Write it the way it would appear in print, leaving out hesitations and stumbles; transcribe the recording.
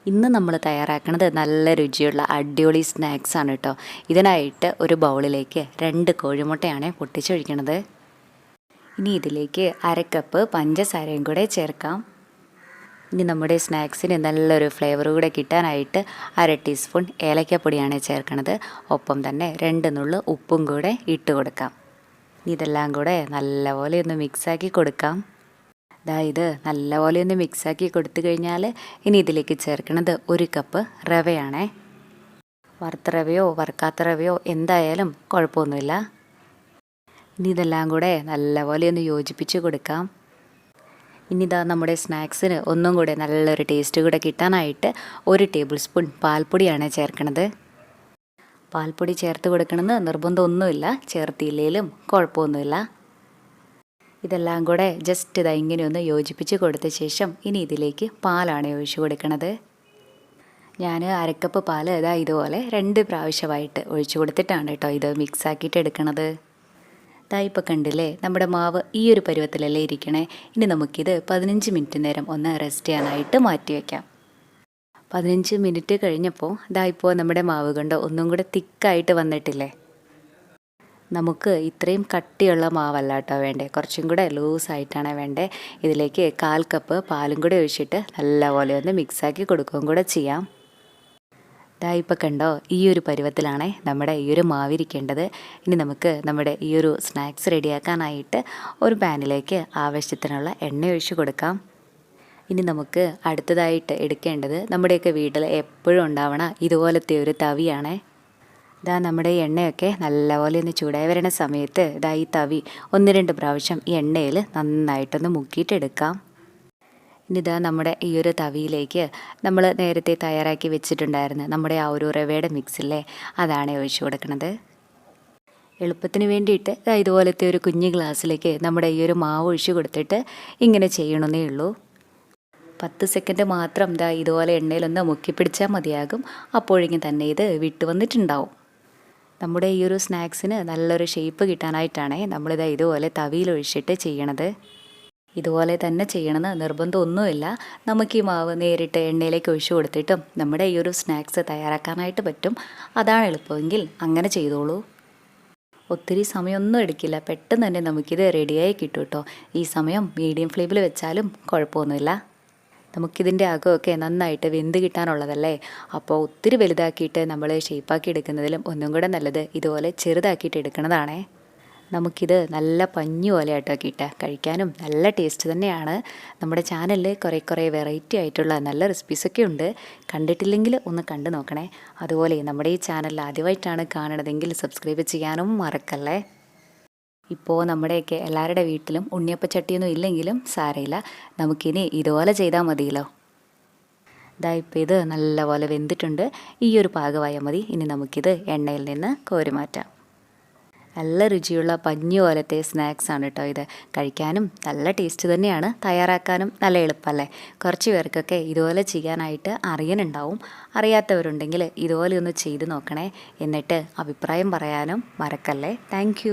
ഇന്ന് നമ്മൾ തയ്യാറാക്കുന്നത് നല്ല രുചിയുള്ള അടിപൊളി സ്നാക്സ് ആണ് കേട്ടോ. ഇതിനായിട്ട് ഒരു ബൗളിലേക്ക് 2 കോഴിമുട്ടയാണ് പൊട്ടിച്ചൊഴിക്കുന്നത്. ഇനി ഇതിലേക്ക് 1/2 കപ്പ് പഞ്ചസാരയും കൂടെ ചേർക്കാം. ഇനി നമ്മുടെ സ്നാക്സിന് നല്ലൊരു ഫ്ലേവർ കൂടെ കിട്ടാനായിട്ട് 1/2 ടീസ്പൂൺ ഏലക്കപ്പൊടിയാണ് ചേർക്കുന്നത്. ഒപ്പം തന്നെ 2 നുള്ളു ഉപ്പും കൂടെ ഇട്ട് കൊടുക്കാം. ഇതെല്ലാം കൂടെ നല്ലപോലെ ഒന്ന് മിക്സാക്കി കൊടുക്കാം. ഇത് നല്ലപോലെ ഒന്ന് മിക്സാക്കി കൊടുത്തു കഴിഞ്ഞാൽ ഇനി ഇതിലേക്ക് ചേർക്കുന്നത് 1 കപ്പ് റവയാണേ. വറുത്ത റവയോ വറുക്കാത്ത റവയോ എന്തായാലും കുഴപ്പമൊന്നുമില്ല. ഇനി ഇതെല്ലാം കൂടെ നല്ലപോലെ ഒന്ന് യോജിപ്പിച്ച് കൊടുക്കാം. ഇനി നമ്മുടെ സ്നാക്സിന് ഒന്നും കൂടെ നല്ലൊരു ടേസ്റ്റ് കൂടെ കിട്ടാനായിട്ട് 1 ടേബിൾ സ്പൂൺ പാൽപ്പൊടിയാണ് ചേർക്കുന്നത്. പാൽപ്പൊടി ചേർത്ത് കൊടുക്കണമെന്ന് നിർബന്ധമൊന്നുമില്ല, ചേർത്തില്ലെങ്കിലും കുഴപ്പമൊന്നുമില്ല. ഇതെല്ലാം കൂടെ ജസ്റ്റ് ഇങ്ങനെ ഒന്ന് യോജിപ്പിച്ച് കൊടുത്ത ശേഷം ഇനി ഇതിലേക്ക് പാലാണ് ഒഴിച്ചു കൊടുക്കുന്നത്. ഞാൻ 1/2 കപ്പ് പാൽ ഇതുപോലെ 2 പ്രാവശ്യമായിട്ട് ഒഴിച്ചു കൊടുത്തിട്ടാണ് കേട്ടോ ഇത് മിക്സാക്കിയിട്ട് എടുക്കണത്. ഇപ്പോൾ കണ്ടില്ലേ, നമ്മുടെ മാവ് ഈ ഒരു പരുവത്തിലല്ലേ ഇരിക്കണേ. ഇനി നമുക്കിത് 15 മിനിറ്റ് നേരം ഒന്ന് റെസ്റ്റ് ചെയ്യാനായിട്ട് മാറ്റി വയ്ക്കാം. 15 മിനിറ്റ് കഴിഞ്ഞപ്പോൾ ഇപ്പോൾ നമ്മുടെ മാവ് കൊണ്ട് ഒന്നും കൂടെ തിക്കായിട്ട് വന്നിട്ടില്ലേ. നമുക്ക് ഇത്രയും കട്ടിയുള്ള മാവല്ല കേട്ടോ വേണ്ടേ, കുറച്ചും കൂടെ ലൂസായിട്ടാണ് വേണ്ടേ. ഇതിലേക്ക് 1/4 കപ്പ് പാലും കൂടെ ഒഴിച്ചിട്ട് നല്ലപോലെ ഒന്ന് മിക്സാക്കി കൊടുക്കുകയും കൂടെ ചെയ്യാം. ഇപ്പോൾ കണ്ടോ, ഈ ഒരു പരുവത്തിലാണ് നമ്മുടെ ഈ ഒരു മാവിരിക്കേണ്ടത്. ഇനി നമുക്ക് നമ്മുടെ ഈ ഒരു സ്നാക്സ് റെഡിയാക്കാനായിട്ട് ഒരു പാനിലേക്ക് ആവശ്യത്തിനുള്ള എണ്ണ ഒഴിച്ച് കൊടുക്കാം. ഇനി നമുക്ക് അടുത്തതായിട്ട് എടുക്കേണ്ടത് നമ്മുടെയൊക്കെ വീട്ടിൽ എപ്പോഴും ഉണ്ടാവണ ഇതുപോലത്തെ ഒരു തവിയാണേ. നമ്മുടെ ഈ എണ്ണയൊക്കെ നല്ലപോലെ ഒന്ന് ചൂടായി വരുന്ന സമയത്ത് ഈ തവി 1-2 പ്രാവശ്യം ഈ എണ്ണയിൽ നന്നായിട്ടൊന്ന് മുക്കിയിട്ടെടുക്കാം. ഇനി നമ്മുടെ ഈ ഒരു തവിയിലേക്ക് നമ്മൾ നേരത്തെ തയ്യാറാക്കി വെച്ചിട്ടുണ്ടായിരുന്നു നമ്മുടെ ആ ഒരു റവയുടെ മിക്സില്ലേ, അതാണ് ഒഴിച്ചു കൊടുക്കുന്നത്. എളുപ്പത്തിന് വേണ്ടിയിട്ട് ഇതുപോലത്തെ ഒരു കുഞ്ഞു ഗ്ലാസ്സിലേക്ക് നമ്മുടെ ഈ ഒരു മാവ് ഒഴിച്ചു കൊടുത്തിട്ട് ഇങ്ങനെ ചെയ്യണമെന്നേ ഉള്ളൂ. 10 സെക്കൻഡ് മാത്രം ഇതുപോലെ എണ്ണയിലൊന്ന് മുക്കിപ്പിടിച്ചാൽ മതിയാകും. അപ്പോഴേക്കും തന്നെ ഇത് വിട്ട് വന്നിട്ടുണ്ടാവും. നമ്മുടെ ഈ ഒരു സ്നാക്സിന് നല്ലൊരു ഷേപ്പ് കിട്ടാനായിട്ടാണ് നമ്മളിത് ഇതുപോലെ തവിയിലൊഴിച്ചിട്ട് ചെയ്യണത്. ഇതുപോലെ തന്നെ ചെയ്യണമെന്ന് നിർബന്ധമൊന്നുമില്ല. നമുക്ക് ഈ മാവ് നേരിട്ട് എണ്ണയിലേക്ക് ഒഴിച്ചു കൊടുത്തിട്ടും നമ്മുടെ ഈ ഒരു സ്നാക്സ് തയ്യാറാക്കാനായിട്ട് പറ്റും. അതാണ് എളുപ്പമെങ്കിൽ അങ്ങനെ ചെയ്തോളൂ. ഒത്തിരി സമയമൊന്നും എടുക്കില്ല, പെട്ടെന്ന് തന്നെ നമുക്കിത് റെഡിയായി കിട്ടും കേട്ടോ. ഈ സമയം മീഡിയം ഫ്ലെയിമിൽ വെച്ചാലും കുഴപ്പമൊന്നുമില്ല. നമുക്കിതിൻ്റെ അകമൊക്കെ നന്നായിട്ട് വെന്ത് കിട്ടാനുള്ളതല്ലേ. അപ്പോൾ ഒത്തിരി വലുതാക്കിയിട്ട് നമ്മൾ ഷേപ്പാക്കി എടുക്കുന്നതിലും ഒന്നും കൂടെ നല്ലത് ഇതുപോലെ ചെറുതാക്കിയിട്ട് എടുക്കുന്നതാണേ. നമുക്കിത് നല്ല പഞ്ഞു പോലെ ആക്കിയിട്ട് കഴിക്കാനും നല്ല ടേസ്റ്റ് തന്നെയാണ്. നമ്മുടെ ചാനലിൽ കുറേ വെറൈറ്റി ആയിട്ടുള്ള നല്ല റെസിപ്പീസൊക്കെ ഉണ്ട്. കണ്ടിട്ടില്ലെങ്കിൽ ഒന്ന് കണ്ടു നോക്കണേ. അതുപോലെ നമ്മുടെ ഈ ചാനൽ ആദ്യമായിട്ടാണ് കാണണതെങ്കിൽ സബ്സ്ക്രൈബ് ചെയ്യാനും മറക്കല്ലേ. ഇപ്പോൾ നമ്മുടെയൊക്കെ എല്ലാവരുടെ വീട്ടിലും ഉണ്ണിയപ്പച്ചട്ടിയൊന്നും ഇല്ലെങ്കിലും സാരമില്ല, നമുക്കിനി ഇതുപോലെ ചെയ്താൽ മതിയല്ലോ. ഇപ്പോൾ ഇത് നല്ലപോലെ വെന്തിട്ടുണ്ട്. ഈ ഒരു പാകമായാൽ മതി. ഇനി നമുക്കിത് എണ്ണയിൽ നിന്ന് കോരി മാറ്റാം. നല്ല രുചിയുള്ള പഞ്ഞു പോലത്തെ സ്നാക്സ് ആണ് കേട്ടോ ഇത്. കഴിക്കാനും നല്ല ടേസ്റ്റ് തന്നെയാണ്, തയ്യാറാക്കാനും നല്ല എളുപ്പമല്ലേ. കുറച്ച് പേർക്കൊക്കെ ഇതുപോലെ ചെയ്യാനായിട്ട് അറിയാനുണ്ടാവും. അറിയാത്തവരുണ്ടെങ്കിൽ ഇതുപോലെ ഒന്ന് ചെയ്ത് നോക്കണേ. എന്നിട്ട് അഭിപ്രായം പറയാനും മറക്കല്ലേ. താങ്ക്